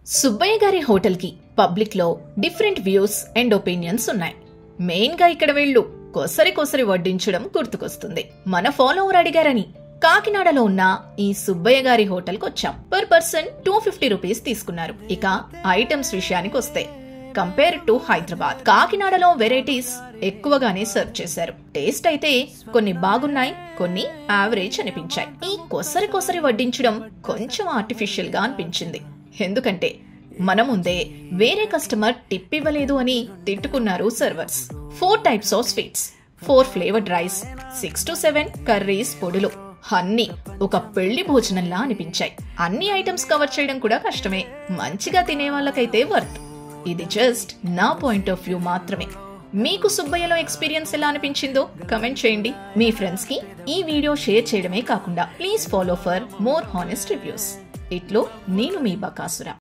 సుబ్బయ్య గారి హోటల్ కి పబ్లిక్ లో డిఫరెంట్ వ్యూస్ అండ్ ఒపీనియన్స్ ఉన్నాయి. మెయిన్ గా ఇక్కడ వీళ్ళు కొసరి వడ్డించడం గుర్తుకొస్తుంది. మన ఫాలోవర్ అడిగారని కాకినాడలో ఉన్న ఈ సుబ్బయ్య గారి హోటల్ కు వచ్చాం. పర్ పర్సన్ 250 రూపీస్ తీసుకున్నారు. ఇక ఐటమ్స్ విషయానికి వస్తే కంపేర్ టు హైదరాబాద్, కాకినాడలో వెరైటీస్ ఎక్కువగానే సర్వ్ చేశారు. టేస్ట్ అయితే కొన్ని బాగున్నాయి, కొన్ని యావరేజ్ అనిపించాయి. ఈ కొసరి వడ్డించడం కొంచెం ఆర్టిఫిషియల్ గా అనిపించింది. ఎందుకంటే మన ముందే వేరే కస్టమర్ టిప్ ఇవ్వలేదు అని తిట్టుకున్నారు servers. 4 types of sweets, 4 flavoured rice, 6 to 7 curries, పొడులు అన్ని ఒక పెళ్లి భోజనంలా అనిపించాయి. అన్ని ఐటమ్స్ కవర్ చేయడం కూడా కష్టమే. మంచిగా తినే వాళ్ళకైతే వర్త్. ఇది జస్ట్ నా పాయింట్ ఆఫ్ వ్యూ మాత్రమే. మీకు సుబ్బయ్యలో ఎక్స్పీరియన్స్ ఎలా అనిపించిందో కమెంట్ చేయండి. మీ ఫ్రెండ్స్ కి ఈ వీడియో షేర్ చేయడమే కాకుండా please follow for more honest reviews. ఇట్లో నేను మీ బకాసురా.